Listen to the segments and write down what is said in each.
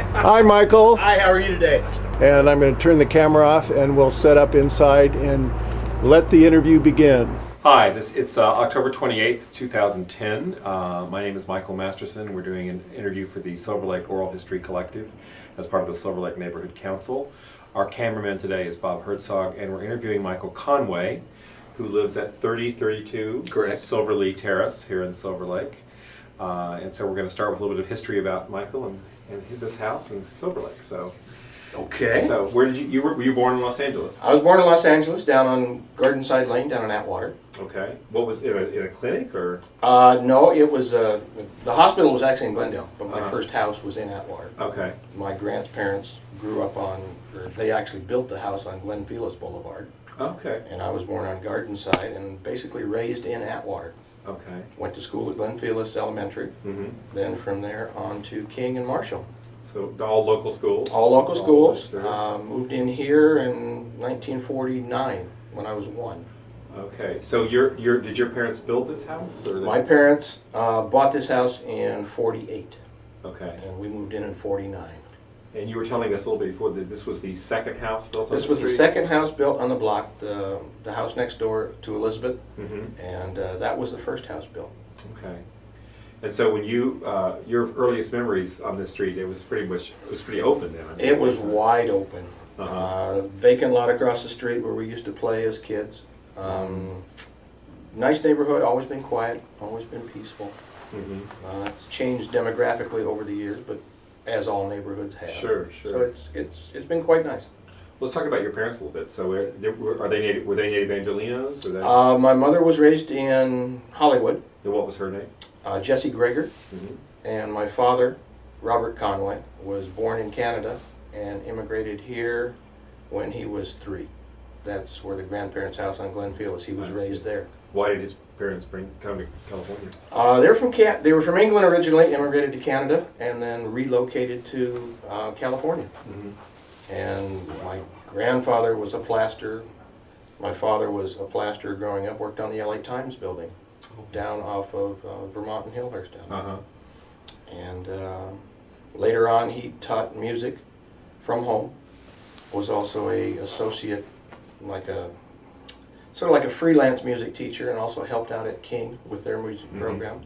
Hi, Michael. Hi, how are you today? And I'm going to turn the camera off and we'll set up inside and let the interview begin. Hi, it's October 28th, 2010. My name is Michael Masterson. We're doing an interview for the Silver Lake Oral History Collective as part of the Silver Lake Neighborhood Council. Our cameraman today is Bob Herzog, and we're interviewing Michael Conway, who lives at 3032 Correct. Silver Lee Terrace here in Silver Lake. And so we're going to start with a little bit of history about Michael and this house in Silver Lake. Okay. So where did were you born in Los Angeles? I was born in Los Angeles, down on Gardenside Lane, down in Atwater. Okay. What was in a clinic or? No, it was the hospital was actually in Glendale, but my Uh-huh. first house was in Atwater. Okay. My grandparents grew up on, or they actually built the house on Glen Felix Boulevard, Okay. and I was born on Gardenside and basically raised in Atwater. Okay. Went to school at Glen Felix Elementary, Mm-hmm. then from there on to King and Marshall. So all local schools? All local schools. Sure. Moved in here in 1949 when I was 1. Okay. So did your parents build this house? Or My parents bought this house in 48, Okay. and we moved in 49. And you were telling us a little bit before that this was the second house built on This the was the street? second house built on the block, the house next door to Elizabeth, Mm-hmm. and that was the first house built. Okay. And so when your earliest memories on this street, it was pretty open then. I mean, It was wide open. Uh-huh. Vacant lot across the street where we used to play as kids. Nice neighborhood, always been quiet, always been peaceful. Mm-hmm. It's changed demographically over the years, but as all neighborhoods have. Sure. So it's been quite nice. Let's talk about your parents a little bit. So were they native Angelinos? Or they, My mother was raised in Hollywood, and what was her name? Jessie Greger, Mm-hmm. and my father, Robert Conway, was born in Canada and immigrated here when he was 3. That's where the grandparents' house on Glen Felix. He was I raised see. there. Why did his parents come to California? They were from England originally, immigrated to Canada, and then relocated to California. Mm-hmm. And my grandfather was a plasterer. My father was a plasterer growing up, worked on the LA Times building down off of Vermont and Hillhurst down there. Uh-huh. And later on he taught music from home, was also a associate, sort of like a freelance music teacher, and also helped out at King with their music Mm-hmm. program.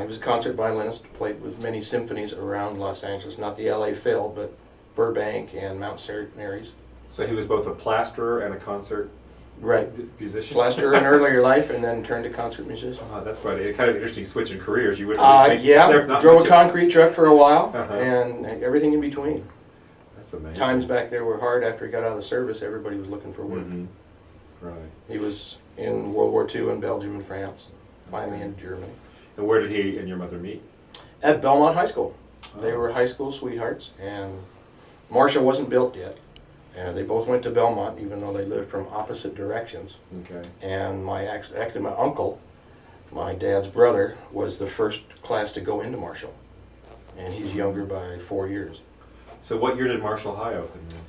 He was a concert violinist, played with many symphonies around Los Angeles, not the LA Phil, but Burbank and Mount St. Mary's. So he was both a plasterer and a concert Right. musician? Plasterer in earlier life, and then turned to concert musician. That's right. A kind of interesting switch in careers. You wouldn't really think they're not Drove much a concrete truck for a while, Uh-huh. and everything in between. That's amazing. Times back there were hard. After he got out of the service, everybody was looking for work. Mm-hmm. Right. He was in World War II in Belgium and France, finally in Germany. And where did he and your mother meet? At Belmont High School. They Oh. were high school sweethearts, and Marshall wasn't built yet. They both went to Belmont, even though they lived from opposite directions. Okay. And actually my uncle, my dad's brother, was the first class to go into Marshall. And he's younger by 4 years. So what year did Marshall High open then?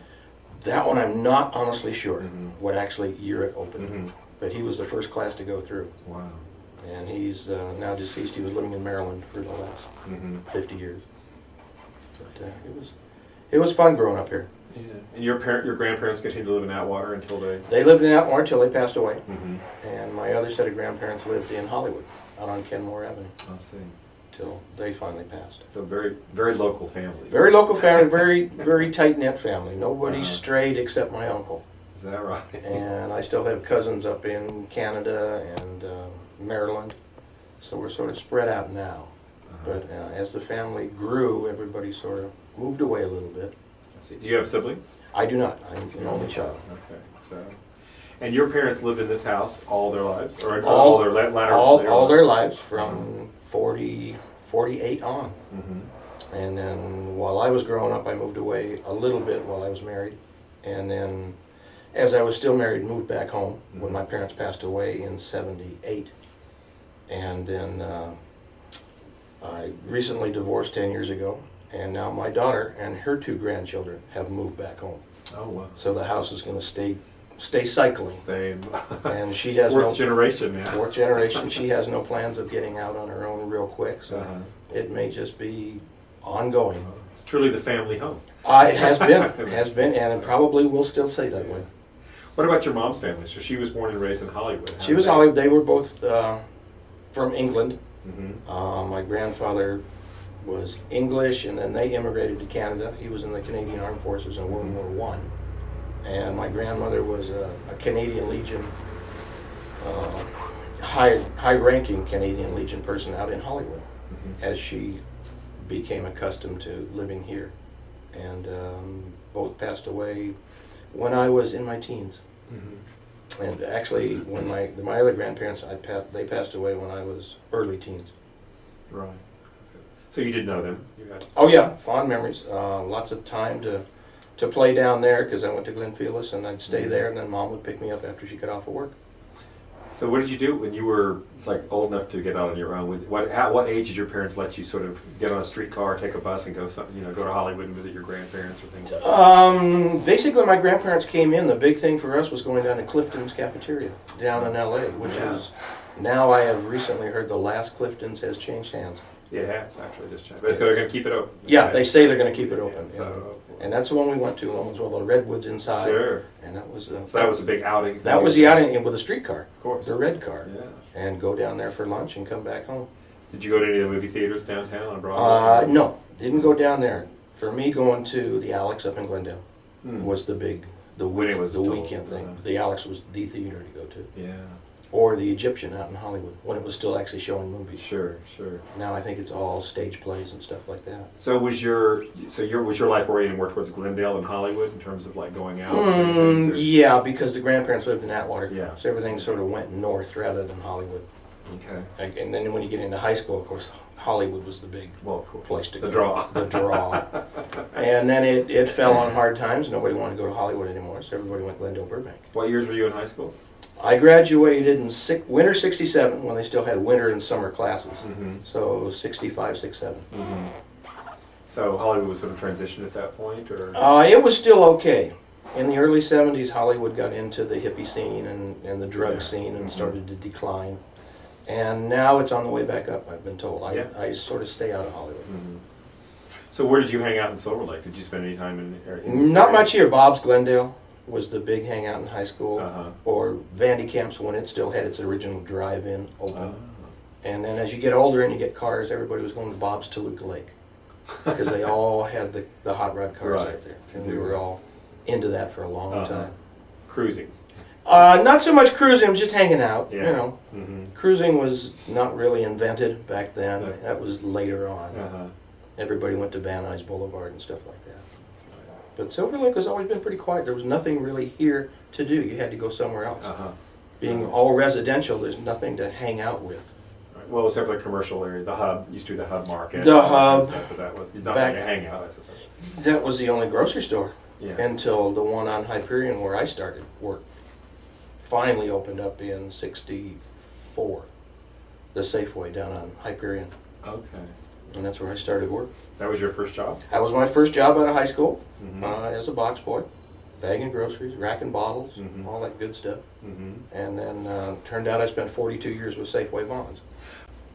That one I'm not honestly sure Mhm. what actually year it opened. Mm-hmm. But he was the first class to go through. Wow. And he's now deceased. He was living in Maryland for the last Mm-hmm. 50 years. But it was fun growing up here. Yeah. And your grandparents continued to live in Atwater until they... They lived in Atwater until they passed away. Mm-hmm. And my other set of grandparents lived in Hollywood, out on Kenmore Avenue, I see. till they finally passed. So very, very local families. Very local family, very, very tight-knit family. Nobody Uh-huh. strayed except my uncle. Is that right? And I still have cousins up in Canada and Maryland. So we're sort of spread out now. Uh-huh. But as the family grew, everybody sort of moved away a little bit. I see. Do you have siblings? I do not. I'm an only child. Okay. So, and your parents lived in this house all their lives, or All- their latter? All their lives, from 48 on. Mm-hmm. And then while I was growing up, I moved away a little bit while I was married. And then as I was still married, moved back home when my parents passed away in 78. And then I recently divorced 10 years ago. And now my daughter and her 2 grandchildren have moved back home. Oh, wow. So the house is going to stay cycling. Same. And she has Fourth generation now. 4th generation. She has no plans of getting out on her own real quick. So Uh-huh. it may just be ongoing. It's truly the family home. It has been, and it probably will still stay that way. What about your mom's family? So she was born and raised in Hollywood. She was Hollywood. They were both from England. Mm-hmm. My grandfather was English, and then they immigrated to Canada. He was in the Canadian Armed Forces in World War One, and my grandmother was a Canadian Legion, high-ranking Canadian Legion person out in Hollywood, as she became accustomed to living here, and both passed away when I was in my teens. And actually, when my other grandparents, they passed away when I was early teens. Right. So you did know them? You had... Oh yeah, fond memories. Lots of time to play down there because I went to Glenfields, and I'd stay there, and then Mom would pick me up after she got off of work. So what did you do when you were like old enough to get out on your own? At what age did your parents let you sort of get on a streetcar, take a bus, and go to Hollywood and visit your grandparents or things like that? Basically, my grandparents came in. The big thing for us was going down to Clifton's Cafeteria down in L.A., which is now I have recently heard the last Clifton's has changed hands. It has actually just changed. But so they're going to keep it open. Yeah, they say they're going to keep it open. Yeah, so, and that's the one we went to. One was all the redwoods inside. Sure. And that was so that was a big outing. That was the outing with a streetcar. Of course. The red car. Yeah. And go down there for lunch and come back home. Did you go to any of the movie theaters downtown on Broadway? No, didn't go down there. For me, going to the Alex up in Glendale was the weekend thing. The Alex was the theater to go to. Yeah. Or the Egyptian out in Hollywood when it was still actually showing movies. Sure, sure. Now I think it's all stage plays and stuff like that. So was your life oriented more towards Glendale and Hollywood in terms of like going out? Yeah, because the grandparents lived in Atwater. Yeah. So everything sort of went north rather than Hollywood. Okay. And then when you get into high school, of course, Hollywood was the big place to go. The draw. The draw. And then it fell on hard times. Nobody wanted to go to Hollywood anymore, so everybody went Glendale, Burbank. What years were you in high school? I graduated in winter '67 when they still had winter and summer classes. So '65, '67. So Hollywood was sort of transitioned at that point, or? It was still okay. In the early '70s, Hollywood got into the hippie scene and the drug scene and started to decline. And now it's on the way back up, I've been told. I sort of stay out of Hollywood. So where did you hang out in Silver Lake? Did you spend any time in this Not area? much here. Bob's Glendale was the big hangout in high school, or Vandy Camps when it still had its original drive-in open. And then as you get older and you get cars, everybody was going to Bob's Toluca Lake because they all had the hot rod cars out there, and we were all into that for a long time. Cruising. Not so much cruising, just hanging out. Yeah. You know, cruising was not really invented back then. Right. That was later on. Everybody went to Van Nuys Boulevard and stuff like that. But Silver Lake has always been pretty quiet. There was nothing really here to do. You had to go somewhere else. Being all residential, there's nothing to hang out with. Right. Well, except for the commercial area, the hub used to be the hub market. The hub. But that was not really a hangout, I suppose. That was the only grocery store until the one on Hyperion where I started work finally opened up in '64. The Safeway down on Hyperion. Okay. And that's where I started work. That was your first job? That was my first job out of high school as a box boy, bagging groceries, racking bottles, all that good stuff. And then turned out I spent 42 years with Safeway Bonds.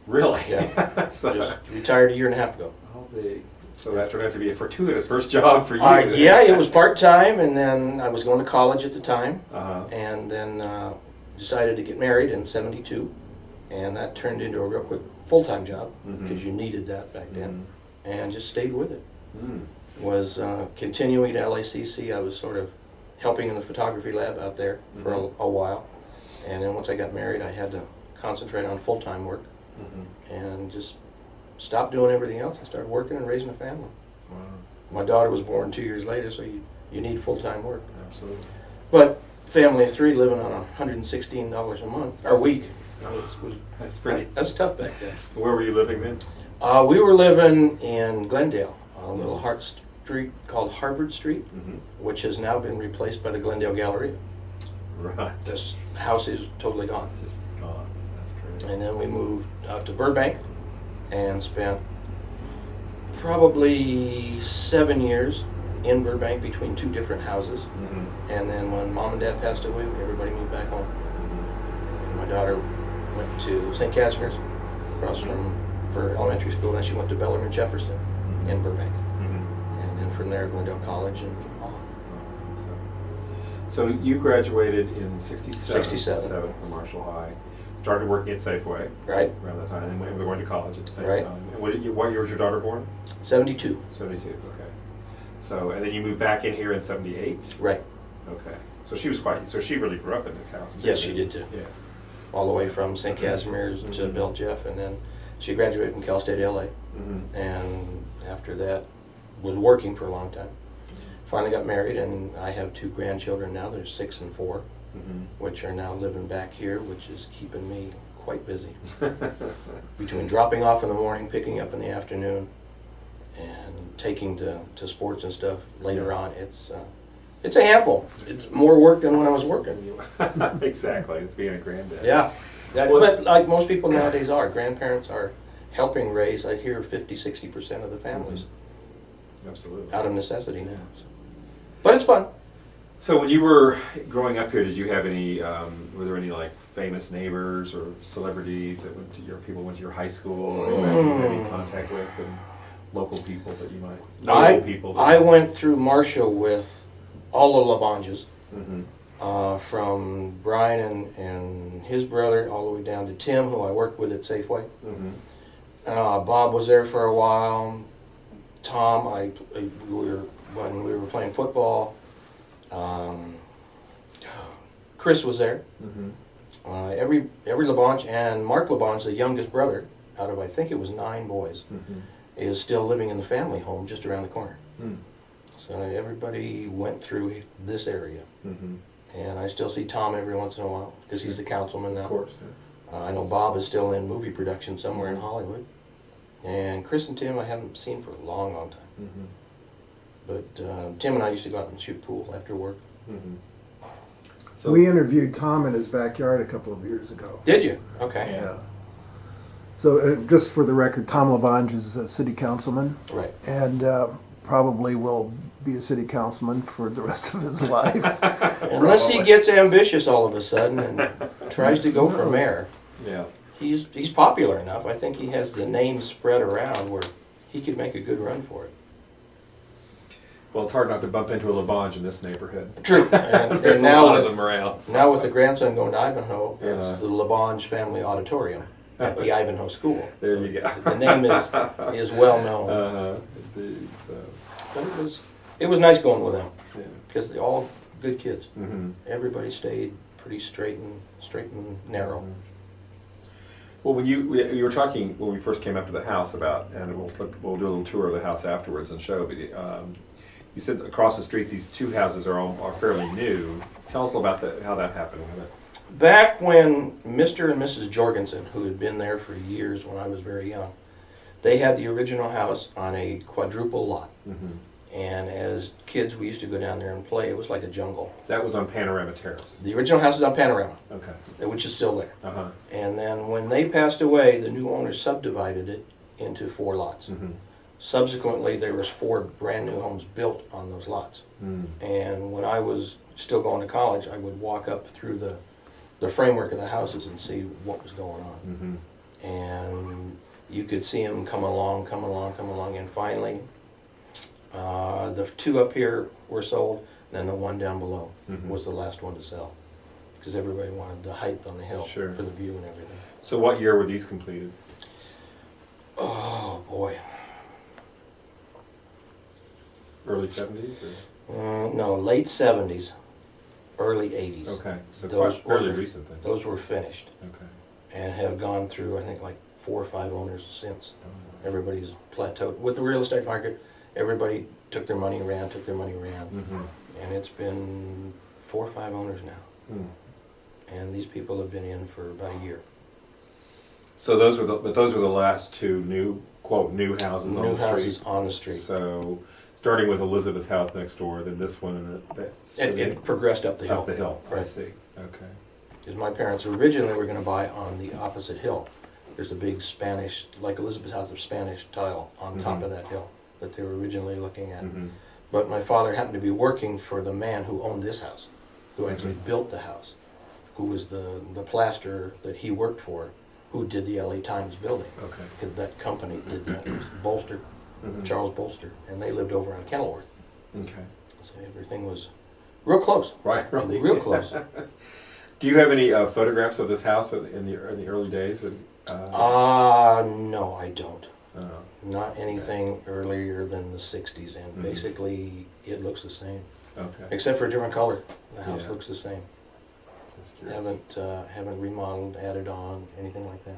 Really? Yeah. So, just retired a year and a half ago. So that turned out to be a fortuitous first job for you. Yeah, it was part-time, and then I was going to college at the time. And then decided to get married in '72. And that turned into a real quick full-time job because you needed that back then. And just stayed with it. Was continuing at LACC. I was sort of helping in the photography lab out there for a while. And then once I got married, I had to concentrate on full-time work and just stopped doing everything else and started working and raising a family. Wow. My daughter was born 2 years later, so you need full-time work. Absolutely. But family of three living on $116 a month, or a week. That's tough back then. Where were you living then? We were living in Glendale, on a little street called Harvard Street, which has now been replaced by the Glendale Galleria. Right. This house is totally gone. Just gone. That's great. And then we moved out to Burbank and spent probably 7 years in Burbank between two different houses. And then when Mom and Dad passed away, everybody moved back home. And my daughter went to St. Casimir's across from for elementary school, and she went to Bellarmine Jefferson in Burbank. from there, Glendale College and on. So you graduated in 67, 67. From Marshall High. Started working at Safeway Right. around that time, and we went to college at the same Right. time. And what year was your daughter born? 72. 72, okay. So, and then you moved back in here in 78? Right. Okay. So she really grew up in this house? Yes, she did too. Yeah. All the way from St. Casimir's to Bill Jeff, and then she graduated from Cal State LA. Mm-hmm. And after that, was working for a long time. Finally got married, and I have 2 grandchildren now. They're 6 and 4, Mm-hmm. which are now living back here, which is keeping me quite busy. Between dropping off in the morning, picking up in the afternoon, and taking to sports and stuff later on, it's a handful. It's more work than when I was working. Exactly. It's being a granddad. Yeah. But like most people nowadays are, grandparents are helping raise, I hear, 50-60% of the families. Absolutely. Out of necessity now. So. But it's fun. So when you were growing up here, did you have any, were there any like famous neighbors or celebrities that people went to your high school, or you had any contact with, and local people that you might, notable people? I went through Marshall with all the LaBonges, Mm-hmm. from Brian and his brother all the way down to Tim, who I worked with at Safeway. Mm-hmm. Bob was there for a while. Tom, when we were playing football. Chris was there. Mm-hmm. Every LaBonge, and Mark LaBonge, the youngest brother, out of I think it was 9 boys, Mm-hmm. is still living in the family home just around the corner. Mm. So everybody went through this area. Mm-hmm. And I still see Tom every once in a while, because he's the councilman now. Of course. Yeah. I know Bob is still in movie production somewhere in Hollywood. And Chris and Tim I haven't seen for a long, long time. Mm-hmm. But Tim and I used to go out and shoot pool after work. Mm-hmm. So We interviewed Tom in his backyard a couple of years ago. Did you? Okay. Yeah. So just for the record, Tom LaBonge is a city councilman Right. and probably will be a city councilman for the rest of his life. Unless he gets ambitious all of a sudden and tries to go for mayor. Yeah. He's popular enough. I think he has the name spread around where he could make a good run for it. Well, it's hard not to bump into a LaBonge in this neighborhood. True. And There's now a lot with, of them around. So. now with the grandson going to Ivanhoe, it's Uh-huh. the LaBonge Family Auditorium at the Ivanhoe School. There So you go. The name is well known. Indeed, so. But it was nice going with them Yeah. because they're all good kids. Mm-hmm. Everybody stayed pretty straight and narrow. Well, when you were talking when we first came up to the house about, and we'll do a little tour of the house afterwards and show. But you said across the street these 2 houses are fairly new. Tell us about how that happened. Back when Mr. and Mrs. Jorgensen, who had been there for years when I was very young, they had the original house on a quadruple lot. Mm-hmm. And as kids, we used to go down there and play. It was like a jungle. That was on Panorama Terrace. The original house is on Panorama, Okay. which is still there. Uh huh. And then when they passed away, the new owners subdivided it into 4 lots. Mm-hmm. Subsequently, there was 4 brand new homes built on those lots. Mm. And when I was still going to college, I would walk up through the framework of the houses and see what was going on. Mm-hmm. And you could see them come along, and finally, the 2 up here were sold, then the 1 down below Mhm. was the last one to sell. Because everybody wanted the height on the hill Sure. for the view and everything. So what year were these completed? Oh, boy. Early 70s? Or? No, late 70s, early 80s. Okay, so Those quite fairly were- recent then. Those were finished Okay. and have gone through, I think, like 4 or 5 owners since. Oh, Everybody's plateaued. With the real estate market, everybody took their money around, mm-hmm. and it's been 4 or 5 owners now. Mm. And these people have been in for about a year. So those were the last 2 new quote new houses on New the street. houses on the street. So starting with Elizabeth's house next door, then this one, and It progressed up the hill. up the hill. I Right. see. Okay. Because my parents originally were going to buy on the opposite hill. There's a big Spanish, like Elizabeth's house, of Spanish tile on top Mhm. of that hill that they were originally looking at. Mm-hmm. But my father happened to be working for the man who owned this house, who actually Mhm. built the house, who was the plasterer that he worked for, who did the LA Times building. Okay. That company did that. It was Bolster, Mhm. Charles Bolster, and they lived over on Kenilworth. Okay. So everything was real close. Right. Really. Real close. Do you have any photographs of this house in the early days? No, I don't. Oh. Not anything earlier than the 60s, and basically it looks the same. Okay. Except for a different color. The house Yeah. looks the same. Just curious. Haven't remodeled, added on, anything like that.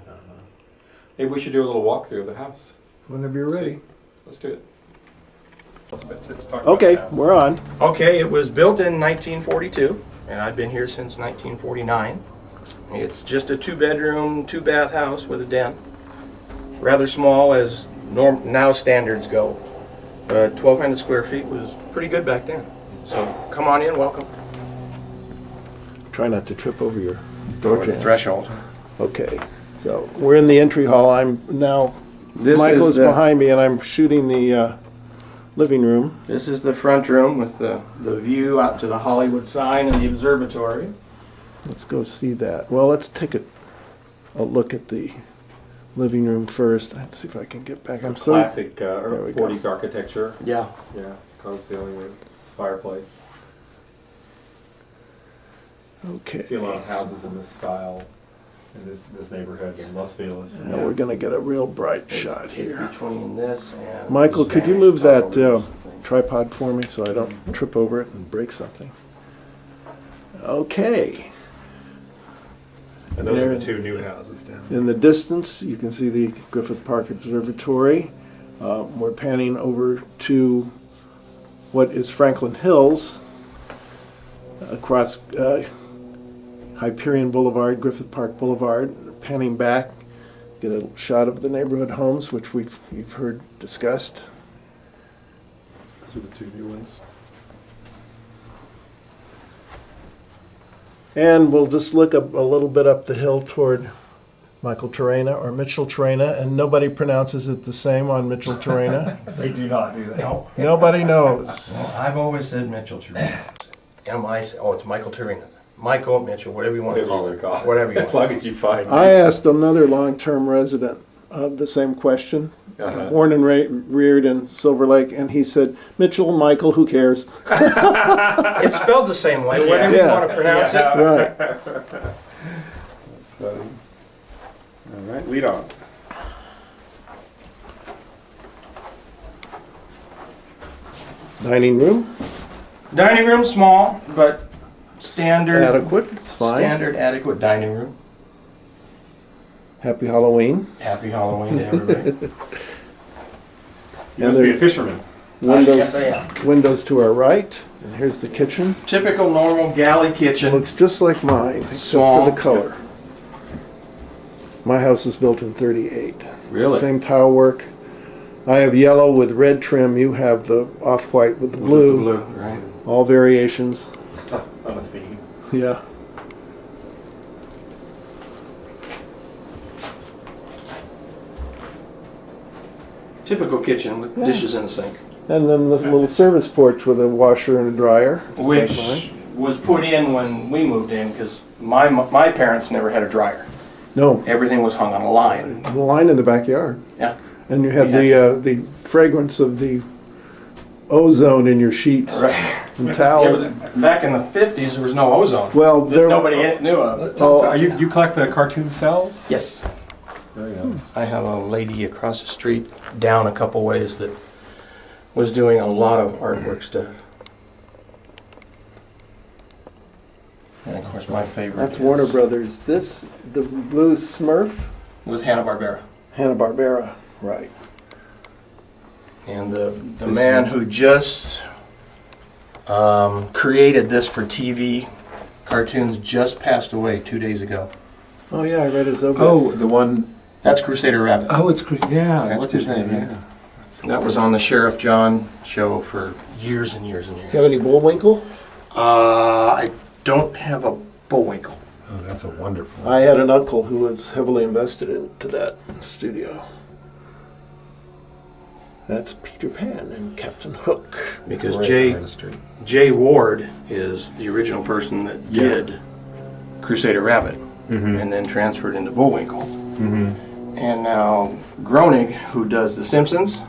Maybe we should do a little walkthrough of the house. Whenever you're ready. See? Let's do it. Let's talk about Okay, the house. we're on. Okay, it was built in 1942, and I've been here since 1949. It's just a 2-bedroom, 2-bath house with a den. Rather small as now standards go. But 1,200 square feet was pretty good back then. So come on in, welcome. Try not to trip over your door Over the jam. threshold. Okay, so we're in the entry hall. I'm now, Michael is behind me and I'm shooting the living room. This is the front room with the view out to the Hollywood sign and the observatory. Let's go see that. Well, let's take a look at the living room first. Let's see if I can get back. I'm so Classic we 40s architecture. Yeah. Yeah, cove ceiling with fireplace. okay. See a lot of houses in this style in this neighborhood in Los Feliz. Now we're going to get a real bright shot here. Between this and Michael, could you Spanish move that tile. tripod for me so I don't trip over it and break something? Okay. And those are There- the two new houses down. In the distance, you can see the Griffith Park Observatory. We're panning over to what is Franklin Hills, across Hyperion Boulevard, Griffith Park Boulevard. Panning back, get a shot of the neighborhood homes, which you've heard discussed. Those are the two new ones. And we'll just look up a little bit up the hill toward Michael Terrena or Mitchell Terrena, and nobody pronounces it the same on Mitchell Terrena. They do not do that. No, Nobody knows. I've always said Mitchell Turina. It's Michael Turina. Michael Mitchell, whatever you want to call it. Whatever you As want. long as you find I asked another long-term resident of the same question, Uh-huh. born and reared in Silver Lake, and he said, Mitchell, Michael, who cares? It's spelled the same way, whatever you Yeah. want to pronounce it. Right. That's funny. All right, lead on. Dining room, Dining room small, but standard. adequate, it's fine. Standard adequate dining room. Happy Halloween. Happy Halloween to everybody. You must be a fisherman. Windows, Yes, I am. windows to our right, and here's the kitchen. Typical normal galley kitchen. Looks just like mine, except Small. for the color. My house was built in '38. Really? Same tile work. I have yellow with red trim. You have the off-white with the blue. Blue, right? All variations. On a theme. Yeah. Typical kitchen with dishes in the sink. And then the little service porch with a washer and a dryer. just like Which mine. was put in when we moved in because my parents never had a dryer. No, Everything was hung on a line. the line in the backyard. Yeah. And you had Yeah. the fragrance of the ozone in your sheets Right. and It towels. was back in the 50s. There was no ozone. Well, that there nobody knew of. Oh, You collect the cartoon cells? Yes. Very nice. I have a lady across the street, down a couple ways, that was doing a lot of artwork stuff. And of course, my favorite that's is Warner Brothers. This, the blue Smurf, with Hanna-Barbera. Hanna-Barbera, right. And the man who just created this for TV cartoons just passed away 2 days ago. Oh yeah, I read his obit. Oh, the one. That's Crusader Rabbit. Oh, it's yeah. That's What's his name? Crusader Yeah. That was on the Sheriff John show for years and years and years. You have any Bullwinkle? I don't have a Bullwinkle. Oh, that's a wonderful. I had an uncle who was heavily invested into that studio. That's Peter Pan and Captain Hook. Because Great artistry. Jay Ward is the original person that Yeah. did Crusader Rabbit Mm-hmm. and then transferred into Bullwinkle. Mm-hmm. And now Groening, who does The Simpsons,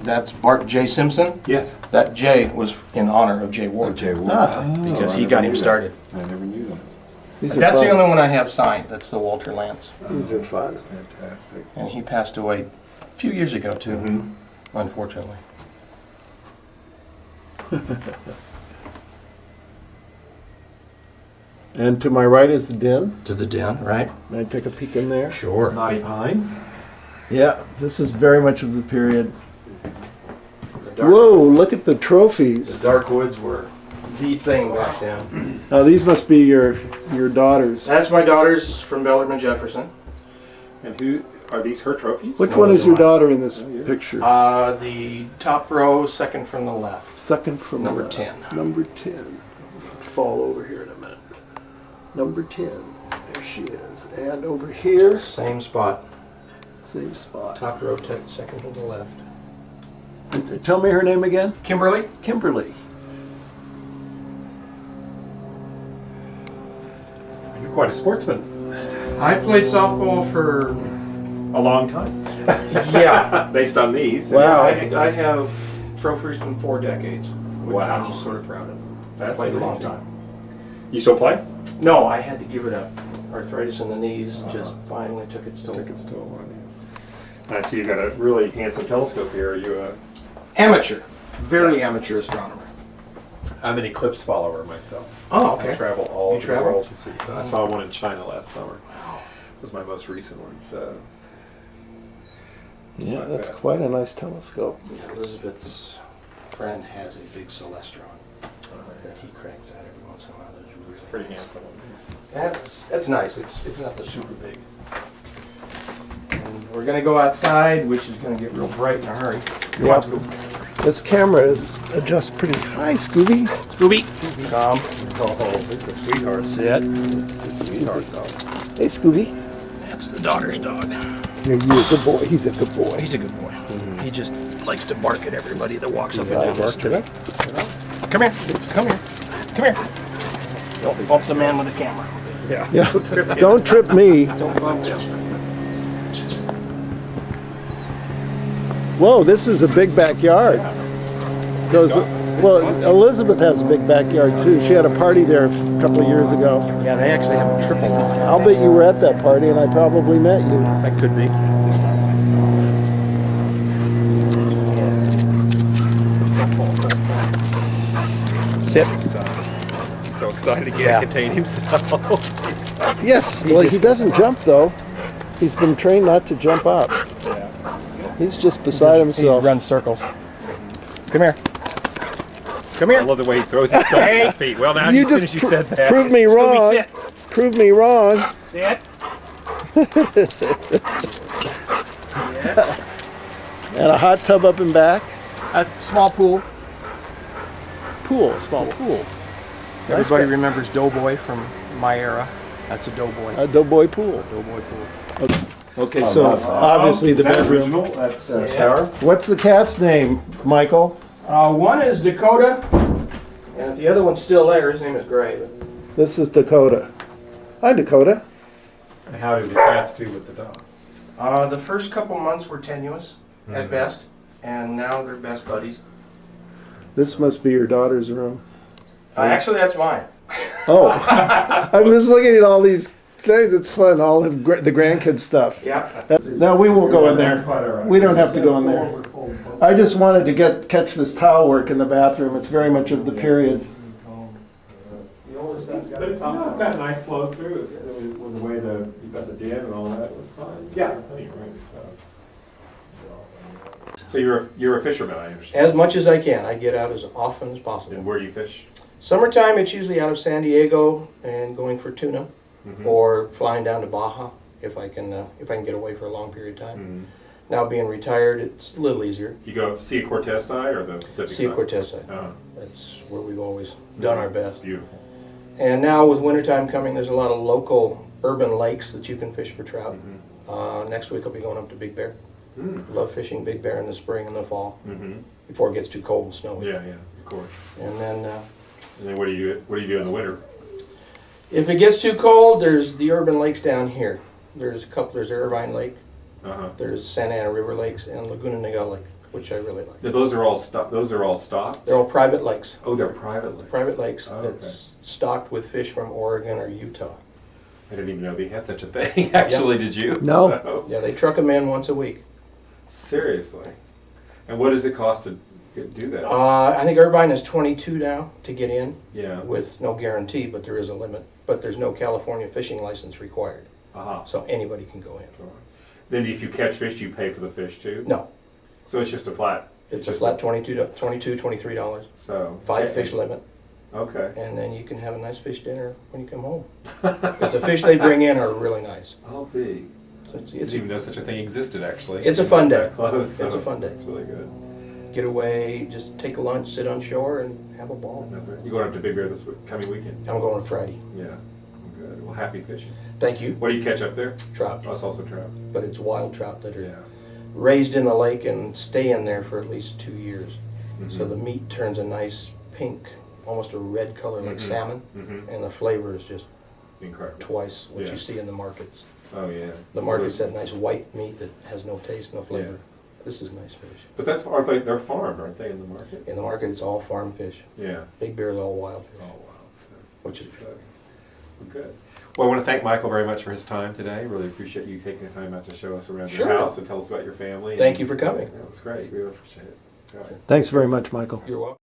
that's Bart J. Simpson. Yes. That J was in honor of Jay Ward. Because he got him started. I never knew that. That's the only one I have signed. That's the Walter Lance. These are fun. Fantastic. And he passed away a few years ago, too, unfortunately. And to my right is the den. To the den, right? May I take a peek in there? Sure. Knotty Pine. Yeah, this is very much of the period. Whoa, look at the trophies. The Dark Woods were the thing back then. Now these must be your daughters. That's my daughters from Bellarmine Jefferson. And who are these? Her trophies? Which one is your daughter in this picture? The top row, second from the left. Second from Number the left. 10. Number 10. Fall over here in a minute. Number 10. There she is. And over here, Same spot. same spot. Top row, second from the left. Tell me her name again. Kimberly? Kimberly. You're quite a sportsman. I played softball for, A long time. yeah. Based on these. Wow. I have trophies from 4 decades, which Wow. I'm sort of proud of. That's Played a long amazing. time. You still play? No, I had to give it up. Arthritis in the knees just finally took its toll. I see you got a really handsome telescope here. Are you a... Amateur. Very amateur astronomer. I'm an eclipse follower myself. Oh, I okay. travel all You over the travel? world to see. I saw one in China last summer. Was my most recent one. So Yeah, that's quite a nice telescope. Elizabeth's friend has a big celestron that he cranks out every once in a while. it's a pretty handsome one. That's nice. It's not the super big. And we're gonna go outside, which is gonna get real bright in a hurry. Come on, Yep. This camera is adjusts pretty high, Scooby. Scooby. Come. Oh, it's a sweetheart. Sit. It's a sweetheart dog. Hey, Scooby. That's the daughter's dog. You're a good boy. He's a good boy. He's a good boy. He just likes to bark at everybody that walks up and Yeah, down the bark street. it Come here. Come here. Come here. Don't bump the man with the camera. Yeah. Don't trip me. Don't bump him. Whoa, this is a big backyard. Goes, well, Elizabeth has a big backyard too. She had a party there a couple of years ago. Yeah, they actually have a triple. I'll bet you were at that party and I probably met you. That could be. Sit. So excited to Yeah. contain himself. Yes, well, he doesn't jump though. He's been trained not to jump up. He's just beside himself. He runs circles. Come here. Come I here. love the way he throws himself at his feet. Well, now You as soon just as you said that. Prove me wrong. sit. Prove me wrong. Sit. And a hot tub up and back. A small pool. Pool, a small pool. Everybody Nice. remembers Doughboy from my era. That's a Doughboy. A doughboy pool. Doughboy pool. Okay, so obviously the bedroom. original. That's shower. What's the cat's name, Michael? One is Dakota, and if the other one's still there, his name is Gray. This is Dakota. Hi, Dakota. And how do the cats do with the dog? The first couple months were tenuous at best, and now they're best buddies. This must be your daughter's room. Actually, that's mine. Oh, I'm just looking at all these things. It's fun, all of the grandkid stuff. Yeah. No, we won't go in there. We don't have to go in there. I just wanted to catch this towel work in the bathroom. It's very much of the period. But it's got a nice flow through. It's got, with the way you've got the den and all that. It's fine. Yeah. Plenty of room, so you're a fisherman, I understand. As much as I can. I get out as often as possible. And where do you fish? Summertime, it's usually out of San Diego and going for tuna, or flying down to Baja if I can get away for a long period of time. Now being retired, it's a little easier. You go Sea Cortez side or the Pacific Sea side? Cortez side. Oh, That's where we've always done our best. beautiful. And now with wintertime coming, there's a lot of local urban lakes that you can fish for trout. Next week I'll be going up to Big Bear. Love fishing Big Bear in the spring and the fall before it gets too cold and snowy. Yeah, of course. And then And then what do you do in the winter? if it gets too cold, there's the urban lakes down here. There's Irvine Lake There's Santa Ana River Lakes and Laguna Niguel Lake, which I really like. Now, those are all stocked. Those are all stocked. They're all private lakes. Oh, they're private lakes. Private lakes Oh, that's stocked with fish from Oregon or Utah. I didn't even know they had such a thing. Actually, did you? No. So, Yeah, they truck them in once a week. seriously. And what does it cost to do that? I think Irvine is 22 now to get in, Yeah. with no guarantee, but there is a limit. But there's no California fishing license required, so anybody can go in. Sure. Then if you catch fish, do you pay for the fish too? No, So it's just a flat. it's a flat $23. So 5 fish limit, Okay. and then you can have a nice fish dinner when you come home. But the fish they bring in are really nice. I'll be. So I didn't even know such a thing existed. Actually. It's a fun day. That close, so It's a fun day. It's really good. Get away, just take a lunch, sit on shore, and have a ball. That's right. You going up to Big Bear this coming weekend? I'm going Friday. Yeah. Good. Well, happy fishing. Thank you. What do you catch up there? Trout, Oh, it's also trout. but it's wild trout that are Yeah. raised in the lake and stay in there for at least 2 years. So Mhm. the meat turns a nice pink, almost a red color like Mhm. salmon, Mhm. and the flavor is just Incredible. twice what Yeah. you see in the markets. Oh yeah. The market's that nice white meat that has no taste, no flavor. Yeah. This is nice fish. But they're farmed, aren't they, in the market? In the market, it's all farm fish. Yeah. Big Bear's all wild fish, Oh wow. which is Good. Well, I want to thank Michael very much for his time today. Really appreciate you taking the time out to show us around Sure. your house and tell us about your family. Thank you for coming. That was great. We really appreciate it. All right. Thanks very much, Michael. You're welcome.